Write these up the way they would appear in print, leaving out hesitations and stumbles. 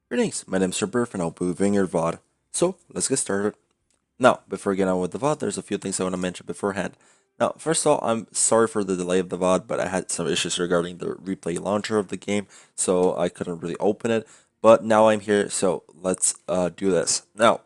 Greetings, my name's Sir Burf and I'll be reviewing your VOD. So, let's get started. Now, before we get on with the VOD, there's a few things I want to mention beforehand. Now, first of all, I'm sorry for the delay of the VOD, but I had some issues regarding the replay launcher of the game, so I couldn't really open it. But now I'm here, so let's do this. Now,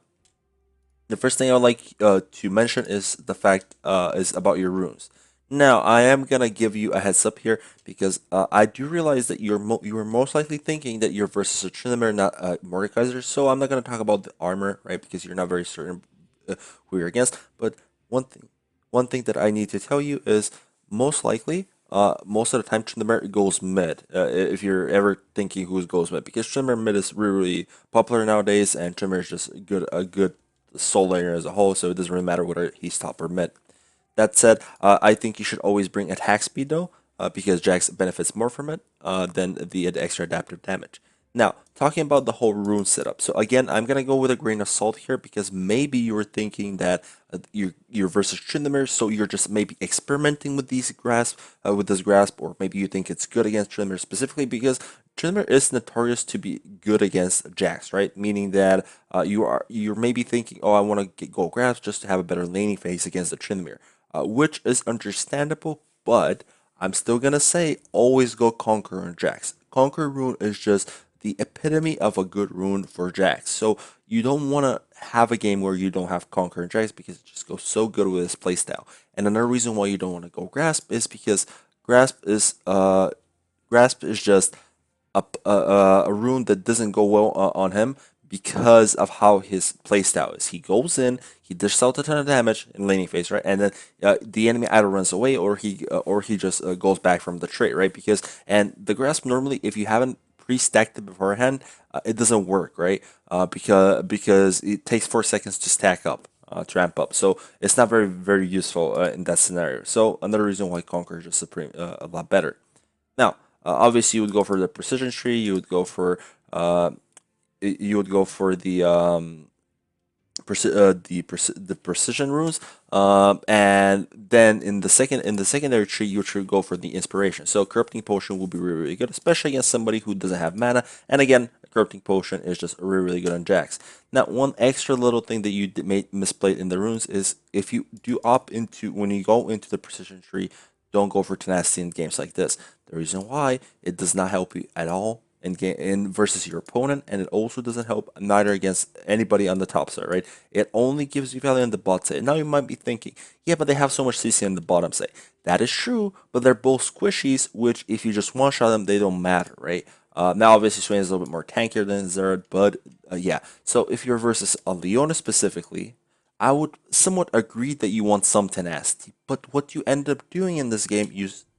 the first thing I would like to mention is the fact is about your runes. Now, I am gonna give you a heads up here because I do realize that you are most likely thinking that you're versus a Tryndamere, not a Mordekaiser. So I'm not gonna talk about the armor, right? Because you're not very certain who you're against. But one thing, one thing that I need to tell you is most likely, most of the time Tryndamere goes mid. If you're ever thinking who goes mid, because Tryndamere mid is really, really popular nowadays, and Tryndamere is just a good soul laner as a whole, so it doesn't really matter whether he's top or mid. That said, I think you should always bring attack speed though, because Jax benefits more from it than the extra adaptive damage. Now, talking about the whole rune setup. So again, I'm gonna go with a grain of salt here because maybe you were thinking that you're versus Tryndamere, so you're just maybe experimenting with these with this grasp, or maybe you think it's good against Tryndamere specifically because Tryndamere is notorious to be good against Jax, right? Meaning that you're maybe thinking, oh, I want to go grasp just to have a better laning phase against the Tryndamere, which is understandable, but I'm still gonna say always go Conquer on Jax. Conquer rune is just the epitome of a good rune for Jax. So you don't want to have a game where you don't have Conquer and Jax because it just goes so good with his playstyle. And another reason why you don't want to go Grasp is because Grasp is uh Grasp is just a rune that doesn't go well on him because of how his playstyle is. He goes in, he dishes out a ton of damage in laning phase, right? And then the enemy either runs away or he just goes back from the trait, right? Because and the grasp normally, if you haven't pre-stacked it beforehand, it doesn't work, right? Because it takes 4 seconds to stack up. To ramp up, so it's not very useful in that scenario. So another reason why Conquer is just a lot better. Now, obviously, you would go for the precision tree. Uh, you would go for the precision runes, and then in the secondary tree, you should go for the inspiration. So corrupting potion will be really good, especially against somebody who doesn't have mana. And again, a corrupting potion is just really good on Jax. Now, one extra little thing that you may misplayed in the runes is if you do opt into when you go into the precision tree, don't go for tenacity in games like this. The reason why it does not help you at all in versus your opponent, and it also doesn't help neither against anybody on the top side, right? It only gives you value on the bot side. Now you might be thinking, yeah, but they have so much CC on the bottom side. That is true, but they're both squishies, which if you just one shot them, they don't matter, right? Now obviously Swain is a little bit more tankier than Zerd, but yeah. So if you're versus a Leona specifically, I would somewhat agree that you want some tenacity, but what you end up doing in this game,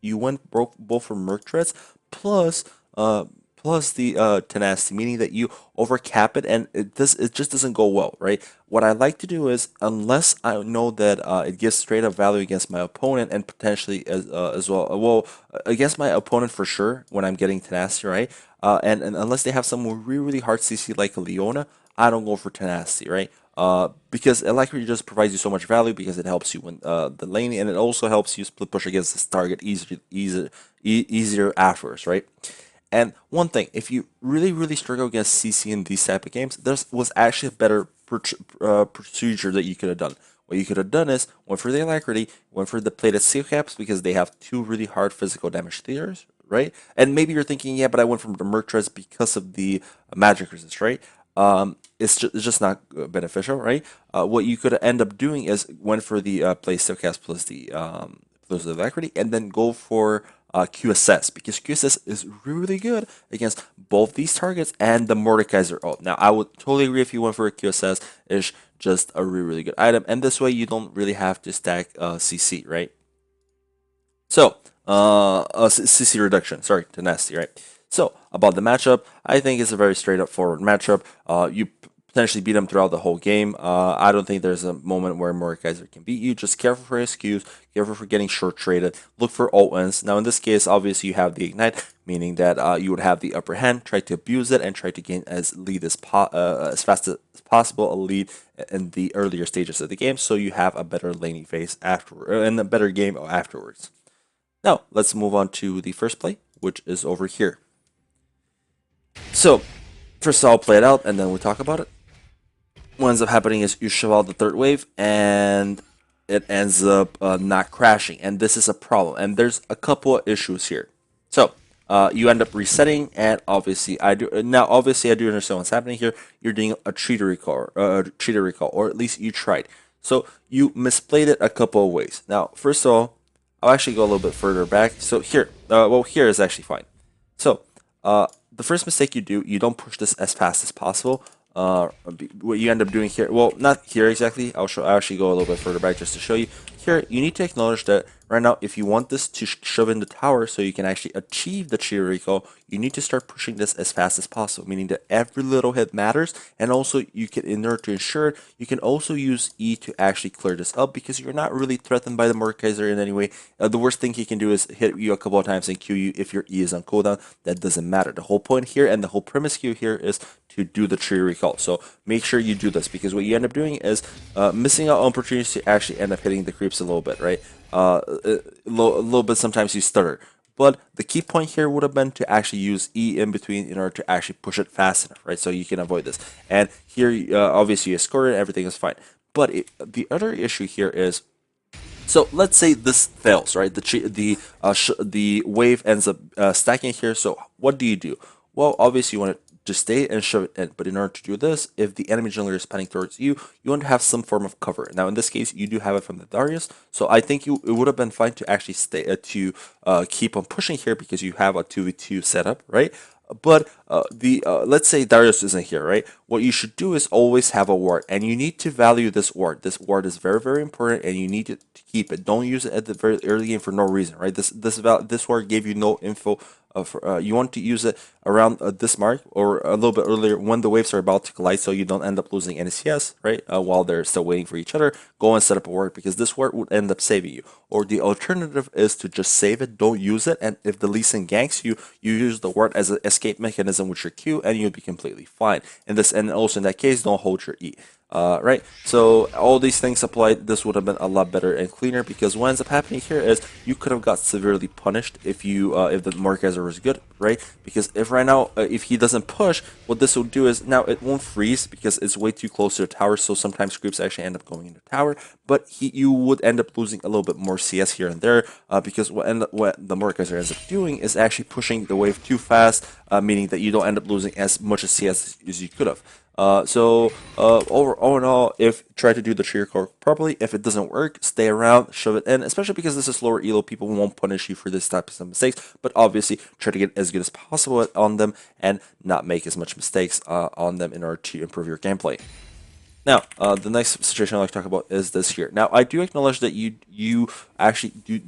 you went both for Merc Threats plus uh plus the tenacity, meaning that you overcap it and it just doesn't go well, right? What I like to do is unless I know that it gives straight up value against my opponent and potentially as well, against my opponent for sure when I'm getting tenacity, right? And unless they have some really hard CC like a Leona, I don't go for tenacity, right? Because Electri just provides you so much value because it helps you win the lane and it also helps you split push against this target easier afterwards, right? And one thing, if you really struggle against CC in these type of games, there was actually a better procedure that you could have done. What you could have done is went for the alacrity, went for the plated seal caps because they have two really hard physical damage theaters, right? And maybe you're thinking, yeah, but I went from the Merc because of the magic resist, right? It's just not beneficial, right? What you could end up doing is went for the play steel cast plus the alacrity, and then go for QSS because QSS is really good against both these targets and the Mordekaiser ult. Now, I would totally agree if you went for a QSS, it's just a really good item, and this way you don't really have to stack CC, right? So, CC reduction, sorry, tenacity, right? So, about the matchup, I think it's a very straight up forward matchup. You potentially beat him throughout the whole game. I don't think there's a moment where Mordekaiser can beat you. Just careful for his Qs, careful for getting short traded. Look for ult wins. Now, in this case, obviously you have the ignite, meaning that you would have the upper hand, try to abuse it, and try to gain as fast as possible a lead in the earlier stages of the game, so you have a better laning phase after and a better game afterwards. Now, let's move on to the first play, which is over here. So, First, I'll play it out, and then we'll talk about it. What ends up happening is you shove out the third wave, and it ends up not crashing, and this is a problem. And there's a couple of issues here. So you end up resetting, and obviously I do now. Obviously, I do understand what's happening here. You're doing a cheater recall, or at least you tried. So you misplayed it a couple of ways. Now, first of all, I'll actually go a little bit further back. So here, well, here is actually fine. So the first mistake you do, you don't push this as fast as possible. What you end up doing here, well, not here exactly. I'll actually go a little bit further back just to show you. Here, you need to acknowledge that right now, if you want this to shove in the tower so you can actually achieve the cheer recall, you need to start pushing this as fast as possible, meaning that every little hit matters. And also, you can, in order to ensure it, you can also use E to actually clear this up because you're not really threatened by the Mordekeiser in any way. The worst thing he can do is hit you a couple of times and Q you if your E is on cooldown. That doesn't matter. The whole point here and the whole premise here is to do the tree recall. So make sure you do this because what you end up doing is missing out on opportunities to actually end up hitting the creeps a little bit, right? A little bit sometimes you stutter. But the key point here would have been to actually use E in between in order to actually push it fast enough, right? So you can avoid this. And here, obviously, you score it, everything is fine. But the other issue here is, so let's say this fails, right? The wave ends up stacking here. So what do you do? Well, obviously, you want to just stay and shove it in. But in order to do this, if the enemy jungler is panning towards you, you want to have some form of cover. Now, in this case, you do have it from the Darius. So I think it would have been fine to actually stay keep on pushing here because you have a 2v2 setup, right? But let's say Darius isn't here, right? What you should do is always have a ward, and you need to value this ward. This ward is very, very important, and you need to keep it. Don't use it at the very early game for no reason, right? This ward gave you no info. You want to use it around this mark or a little bit earlier when the waves are about to collide, so you don't end up losing any CS, right? While they're still waiting for each other, go and set up a ward because this ward would end up saving you. Or the alternative is to just save it, don't use it, and if the Lee Sin ganks you, you use the ward as an escape mechanism with your Q, and you'll be completely fine. And also in that case, don't hold your E. Right, so all these things applied, this would have been a lot better and cleaner because what ends up happening here is you could have got severely punished if if the Mordekaiser was good, right? Because if right now if he doesn't push, what this will do is now it won't freeze because it's way too close to the tower. So sometimes creeps actually end up going in the tower, but you would end up losing a little bit more CS here and there because what the Mordekaiser ends up doing is actually pushing the wave too fast, meaning that you don't end up losing as much as CS as you could have. All in all, if try to do the trigger core properly, if it doesn't work, stay around, shove it in, especially because this is lower elo, people won't punish you for this type of mistakes, but obviously try to get as good as possible on them and not make as much mistakes on them in order to improve your gameplay. Now, the next situation I'd like to talk about is this here. Now, I do acknowledge that you actually do.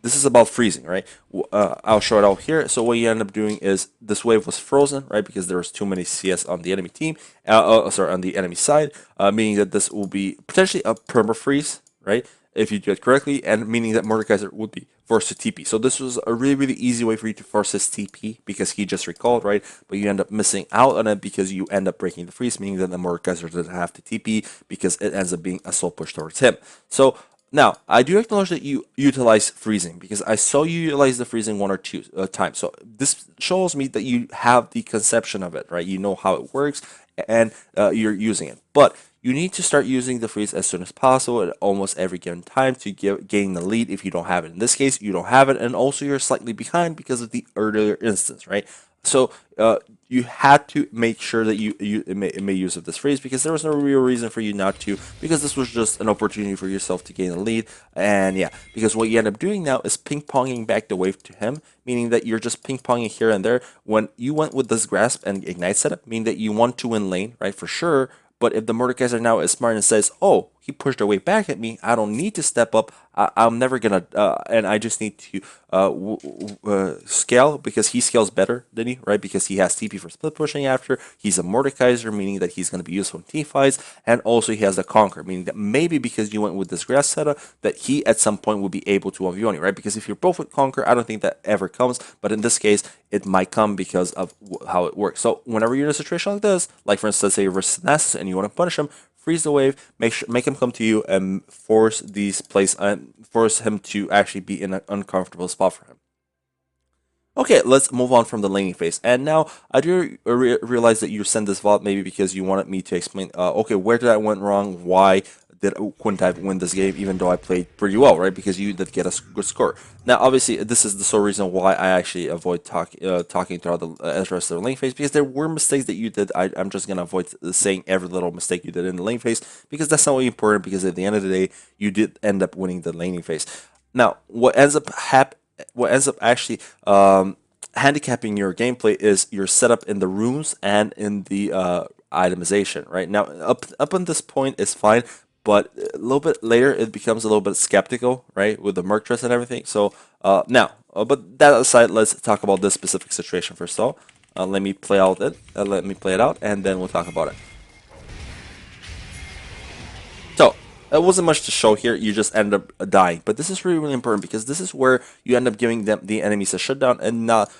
This is about freezing, right? I'll show it out here. So what you end up doing is this wave was frozen, right? Because there was too many CS on the enemy team, sorry, on the enemy side, meaning that this will be potentially a perma freeze, right? If you do it correctly, and meaning that Mordekaiser would be forced to TP. So this was a really, really easy way for you to force his TP because he just recalled, right? But you end up missing out on it because you end up breaking the freeze, meaning that the Mordekaiser doesn't have to TP because it ends up being a soul push towards him. So now, I do acknowledge that you utilize freezing because I saw you utilize the freezing one or two times. So this shows me that you have the conception of it, right? You know how it works and you're using it. But you need to start using the freeze as soon as possible at almost every given time to gain the lead if you don't have it. In this case, you don't have it, and also you're slightly behind because of the earlier instance, right? So you had to make sure that you made use of this freeze because there was no real reason for you not to, because this was just an opportunity for yourself to gain a lead. And yeah, because what you end up doing now is ping-ponging back the wave to him, meaning that you're just ping-ponging here and there. When you went with this grasp and ignite setup, meaning that you want to win lane, right, for sure. But if the Mordekaiser now is smart and says, oh, he pushed away back at me, I don't need to step up, I'm never gonna, and I just need to scale because he scales better than you, right? Because he has TP for split pushing after, he's a Mordekaiser, meaning that he's gonna be useful in team fights, and also he has the Conquer, meaning that maybe because you went with this grass setup, that he at some point will be able to 1v1 you, right? Because if you're both with Conquer, I don't think that ever comes, but in this case, it might come because of how it works. So whenever you're in a situation like this, like for instance, say you're versus Nasus and you want to punish him, freeze the wave, make him come to you, and force these plays and force him to actually be in an uncomfortable spot for him. Okay, let's move on from the laning phase. And now I do realize that you sent this vault maybe because you wanted me to explain. Okay, where did I went wrong? Why couldn't I win this game even though I played pretty well, right? Because you did get a good score. Now, obviously, this is the sole reason why I actually avoid talking throughout the rest of the lane phase because there were mistakes that you did. I'm just gonna avoid saying every little mistake you did in the lane phase because that's not really important. Because at the end of the day, you did end up winning the laning phase. Now, what ends up actually handicapping your gameplay is your setup in the rooms and in the itemization. Right now, up on this point is fine, but a little bit later it becomes a little bit skeptical, right, with the merc dress and everything. So but that aside, let's talk about this specific situation first. So let me play out it. Let me play it out, and then we'll talk about it. So it wasn't much to show here. You just end up dying, but this is really really important because this is where you end up giving them the enemies a shutdown and not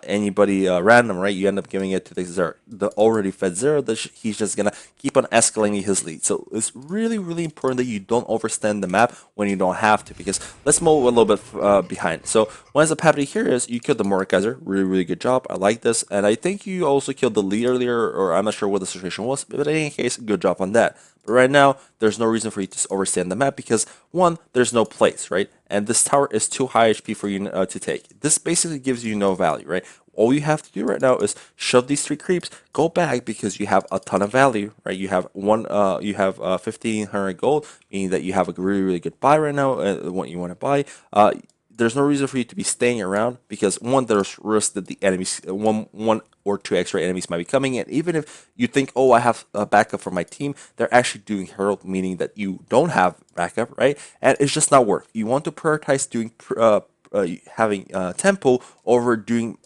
anybody random, right? You end up giving it to the Zero, the already fed Zero. That he's just gonna keep on escalating his lead. So it's really really important that you don't overstand the map when you don't have to. Because let's move a little bit behind. So what ends up happening here is you killed the Mordekeiser. Really really good job. I like this, and I think you also killed the lead earlier, or I'm not sure what the situation was, but in any case, good job on that. But right now, there's no reason for you to overstand the map because one, there's no place, right? And this tower is too high HP for you to take. This basically gives you no value, right? All you have to do right now is shove these three creeps, go back because you have a ton of value, right? You have 1,500 gold, meaning that you have a really really good buy right now. What you want to buy. There's no reason for you to be staying around because one, there's risk that the enemies, one or two extra enemies might be coming in. Even if you think, oh, I have a backup for my team, they're actually doing herald, meaning that you don't have backup, right? And it's just not worth. You want to prioritize doing having tempo over doing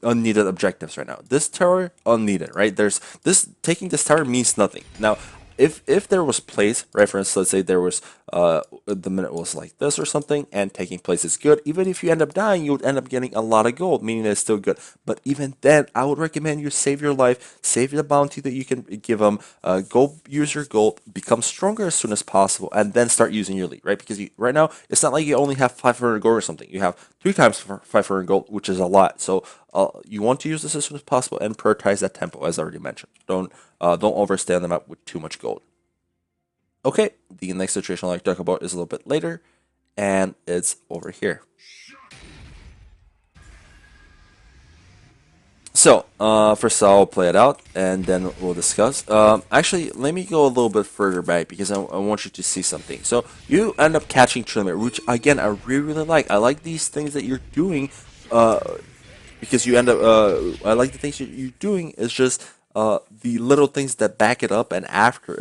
unneeded objectives right now. This tower unneeded, right? There's this taking this tower means nothing now. If there was plays, right? For instance, let's say there was the minute was like this or something, and taking place is good. Even if you end up dying, you would end up getting a lot of gold, meaning that it's still good. But even then, I would recommend you save your life, save the bounty that you can give them, go use your gold, become stronger as soon as possible, and then start using your lead, right? Because right now it's not like you only have 500 gold or something. You have 3 times 500 gold, which is a lot. So you want to use this as soon as possible and prioritize that tempo, as I already mentioned. Don't overstand them up with too much gold. Okay, the next situation I'd like to talk about is a little bit later, and it's over here. So, first I'll play it out, and then we'll discuss. Actually, let me go a little bit further back because I want you to see something. So, you end up catching Trillium, which again I really really like. I like these things that you're doing. Because you end up I like the things you're doing is just the little things that back it up and after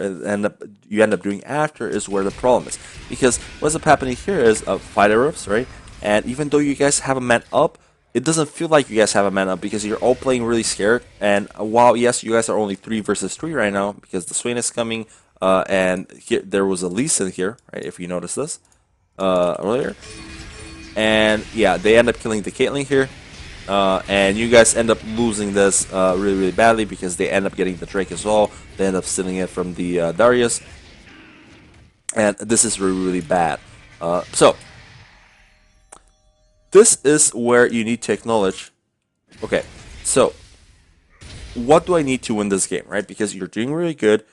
you end up doing after is where the problem is because what's up happening here is fight erupts, right? And even though you guys have a man up, it doesn't feel like you guys have a man up because you're all playing really scared. And while yes, you guys are only 3 versus 3 right now because the Swain is coming, and here, there was a Lee Sin here, right? If you notice this earlier, and yeah, they end up killing the Caitlyn here. And you guys end up losing this really, really badly because they end up getting the Drake as well. They end up stealing it from the Darius. And this is really, really bad. So, this is where you need to acknowledge, okay, so what do I need to win this game, right? Because you're doing really good.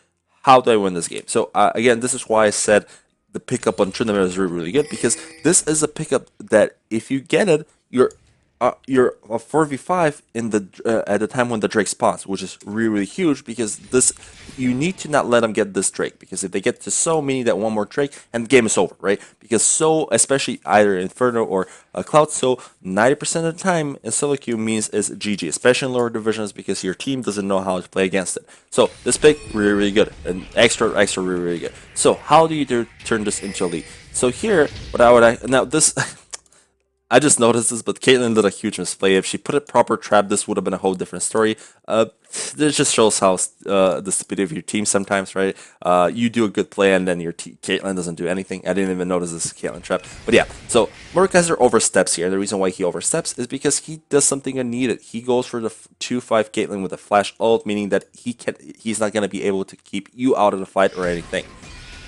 How do I win this game? So, again, this is why I said the pickup on Trinidad is really, really good because this is a pickup that if you get it, you're a 4v5 in the at the time when the Drake spawns, which is really really huge because this you need to not let them get this Drake because if they get to So, meaning that one more Drake and the game is over, right? Because So, especially either Inferno or Cloud, So 90% of the time in solo queue means is GG, especially in lower divisions because your team doesn't know how to play against it. So this pick really really good and extra really really good. So how do you turn this into a lead? So here, what I would now this. I just noticed this, but Caitlyn did a huge misplay. If she put a proper trap, this would have been a whole different story. This just shows how the stupidity of your team sometimes, right? You do a good play and then your Caitlyn doesn't do anything. I didn't even notice this Caitlyn trap. But yeah, so Mordekaiser oversteps here. The reason why he oversteps is because he does something unneeded. He goes for the 2-5 Caitlyn with a flash ult, meaning that he's not going to be able to keep you out of the fight or anything.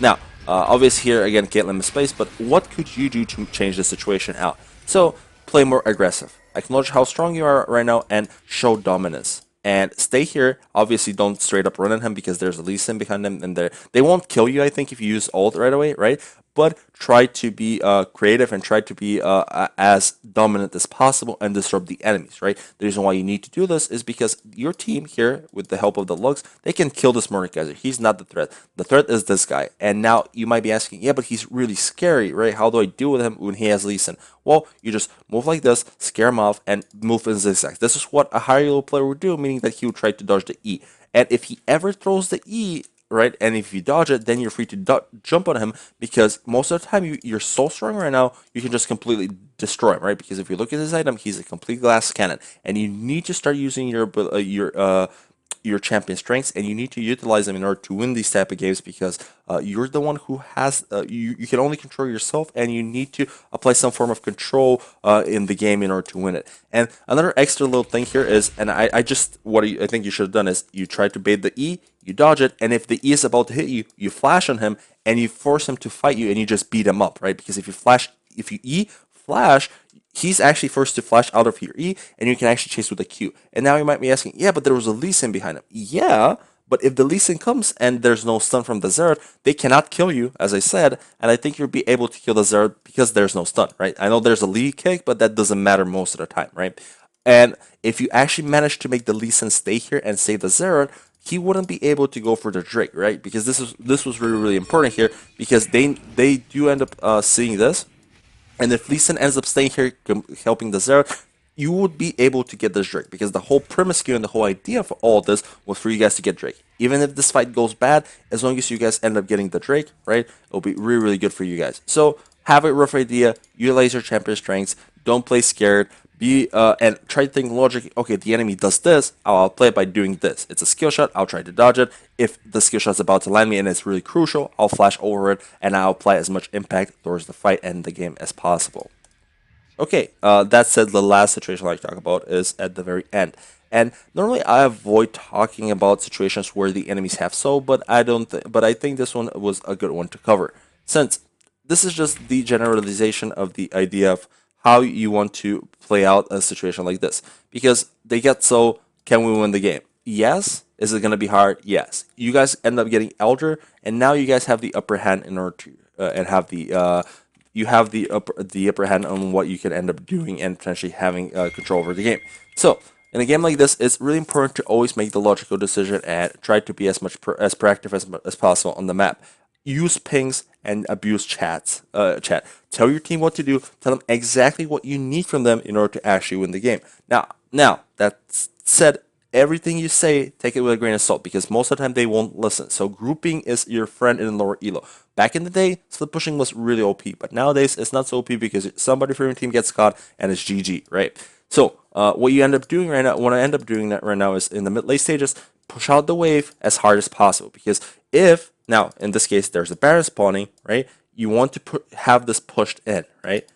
Now, obviously here, again, Caitlyn misplaced, but what could you do to change the situation out? So, play more aggressive. acknowledge how strong you are right now, and show dominance. And stay here. Obviously, don't straight up run at him because there's a Lee Sin behind them, and they won't kill you. I think if you use ult right away, right? But try to be creative and try to be as dominant as possible and disrupt the enemies, right? The reason why you need to do this is because your team here, with the help of the lugs, they can kill this Mordekaiser. He's not the threat. The threat is this guy. And now you might be asking, yeah, but he's really scary, right? How do I deal with him when he has Lee Sin? Well, you just move like this, scare him off, and move in zigzags. This is what a higher level player would do, meaning that he would try to dodge the E. And if he ever throws the E, right, and if you dodge it, then you're free to jump on him because most of the time you're so strong right now, you can just completely destroy him, right? Because if you look at his item, he's a complete glass cannon, and you need to start using your champion strengths, and you need to utilize them in order to win these type of games because you're the one who has you can only control yourself, and you need to apply some form of control in the game in order to win it. And another extra little thing here is, and I just I think you should have done is you try to bait the E, you dodge it, and if the E is about to hit you, you flash on him and you force him to fight you, and you just beat him up, right? Because if you E flash, he's actually forced to flash out of your E, and you can actually chase with a Q. And now you might be asking, yeah, but there was a Lee Sin behind him. Yeah, but if the Lee Sin comes and there's no stun from the Zerg, they cannot kill you, as I said, and I think you'll be able to kill the Zerg because there's no stun, right? I know there's a Lee kick, but that doesn't matter most of the time, right? And if you actually manage to make the Lee Sin stay here and save the Zerg, he wouldn't be able to go for the Drake, right? Because this was really, really important here because they do end up seeing this. And if Lee Sin ends up staying here, helping the Zerg, you would be able to get this Drake because the whole premise here and the whole idea for all of this was for you guys to get Drake. Even if this fight goes bad, as long as you guys end up getting the Drake, right, it'll be really, really good for you guys. So have a rough idea, utilize your champion strengths, don't play scared, and try to think logically. Okay, the enemy does this, I'll play it by doing this. It's a skill shot, I'll try to dodge it. If the skill shot's about to land me and it's really crucial, I'll flash over it and I'll apply as much impact towards the fight and the game as possible. Okay, that said, the last situation I like to talk about is at the very end. And normally I avoid talking about situations where the enemies have soul, but I think this one was a good one to cover, since this is just the generalization of the idea of how you want to play out a situation like this. Because they get so, can we win the game? Yes. Is it going to be hard? Yes. You guys end up getting Elder, and now you guys have the upper hand in order to and have the you have the upper hand on what you can end up doing and potentially having control over the game. So in a game like this, it's really important to always make the logical decision and try to be as as proactive as possible on the map. Use pings and abuse chat. Tell your team what to do. Tell them exactly what you need from them in order to actually win the game. Now that said, everything you say, take it with a grain of salt because most of the time they won't listen. So grouping is your friend in lower elo. Back in the day, split pushing was really OP, but nowadays it's not so OP because somebody from your team gets caught and it's GG, right? So what you end up doing right now, what I end up doing that right now is in the mid-late stages, push out the wave as hard as possible because if now in this case there's a Baron spawning, right? You want to have this pushed in, right?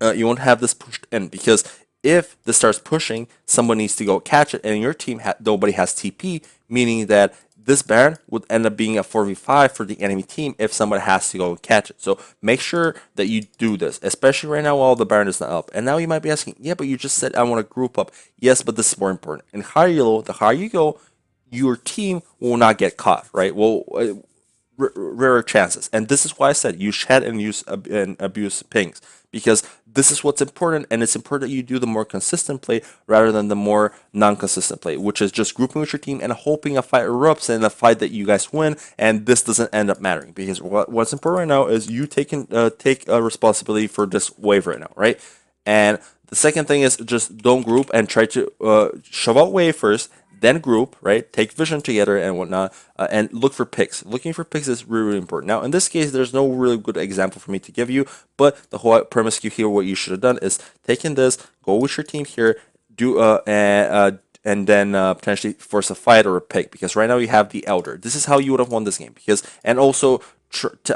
You want to have this pushed in because if this starts pushing, someone needs to go catch it, and your team nobody has TP, meaning that this Baron would end up being a 4v5 for the enemy team if somebody has to go and catch it. So make sure that you do this, especially right now while the Baron is not up. And now you might be asking, yeah, but you just said I want to group up. Yes, but this is more important. In higher elo, the higher you go, your team will not get caught, right? Well, rarer chances. And this is why I said use chat and use and abuse pings because this is what's important, and it's important that you do the more consistent play rather than the more non-consistent play, which is just grouping with your team and hoping a fight erupts and a fight that you guys win, and this doesn't end up mattering because what's important right now is you take responsibility for this wave right now, right? And the second thing is just don't group and try to shove out wave first, then group, right? Take vision together and whatnot, and look for picks. Looking for picks is really, really important. Now, in this case, there's no really good example for me to give you, but the whole premise here, what you should have done is taken this, go with your team here, do and then potentially force a fight or a pick because right now you have the Elder. This is how you would have won this game because, and also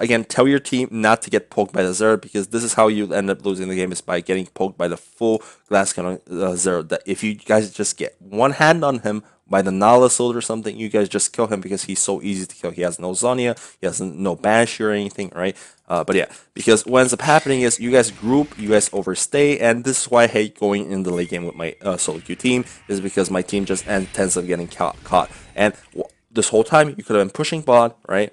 again, tell your team not to get poked by the Zero because this is how you end up losing the game is by getting poked by the full glass cannon Zero. That if you guys just get one hand on him, by the Nala Sword or something, you guys just kill him because he's so easy to kill. He has no Zonia, he has no Banshee or anything, right? But yeah, because what ends up happening is you guys group, you guys overstay, and this is why I hate going in the late game with my solo queue team, is because my team just tends up getting caught. And this whole time you could have been pushing bot, right?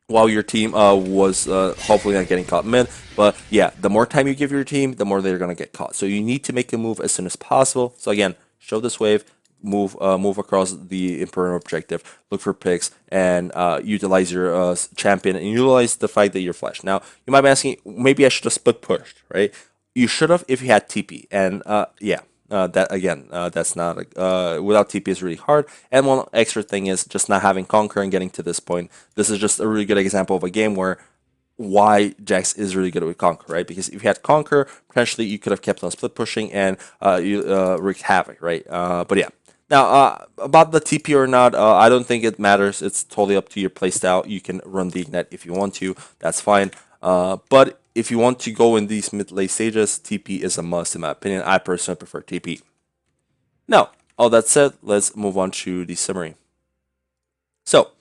While your team was hopefully not getting caught mid. But yeah, the more time you give your team, the more they're gonna get caught. So you need to make a move as soon as possible. So again, show this wave, move across the imperial objective, look for picks, and utilize your champion and utilize the fact that you're flash. Now you might be asking, maybe I should have split pushed, right? You should have if you had TP, and yeah. That again, that's not without TP is really hard. And one extra thing is just not having Conquer and getting to this point. This is just a really good example of a game where why Jax is really good with Conquer, right? Because if you had Conquer, potentially you could have kept on split pushing and you wreaked havoc, right? But yeah. Now, about the TP or not, I don't think it matters. It's totally up to your playstyle. You can run the Ignite if you want to. That's fine. But if you want to go in these mid-late stages, TP is a must in my opinion. I personally prefer TP. Now, all that said, let's move on to the summary. So,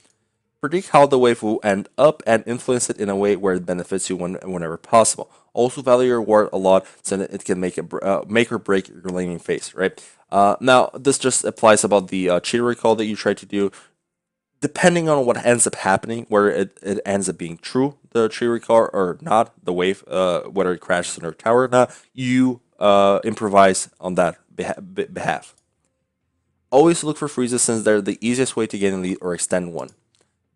predict how the wave will end up and influence it in a way where it benefits you whenever possible. Also value your ward a lot so that it can make or break your laning phase, right? Now, this just applies about the cheater recall that you try to do. Depending on what ends up happening, where it ends up being true, the tree recall or not, the wave, whether it crashes on your tower or not, you improvise on that behalf. Always look for freezes since they're the easiest way to gain a lead or extend one.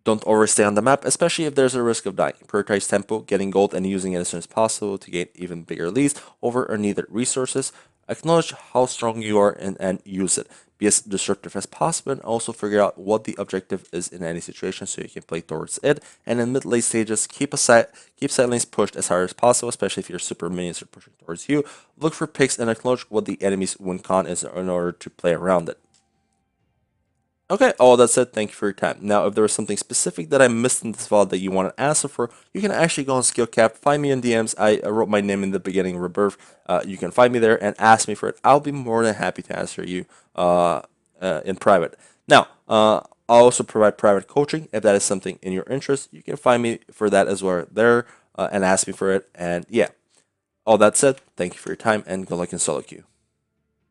Don't overstay on the map, especially if there's a risk of dying. Prioritize tempo, getting gold, and using it as soon as possible to gain even bigger leads over unneeded resources. Acknowledge how strong you are and use it. Be as disruptive as possible and also figure out what the objective is in any situation so you can play towards it. And in mid-late stages, keep side lanes pushed as hard as possible, especially if your super minions are pushing towards you. Look for picks and acknowledge what the enemy's win con is in order to play around it. Okay, all that said, thank you for your time. Now, if there was something specific that I missed in this VOD that you want to answer for, you can actually go on SkillCap, find me in DMs. I wrote my name in the beginning, Rebirth. You can find me there and ask me for it. I'll be more than happy to answer you in private. Now, I'll also provide private coaching if that is something in your interest. You can find me for that as well there and ask me for it. And yeah, all that said, thank you for your time and good luck in solo queue.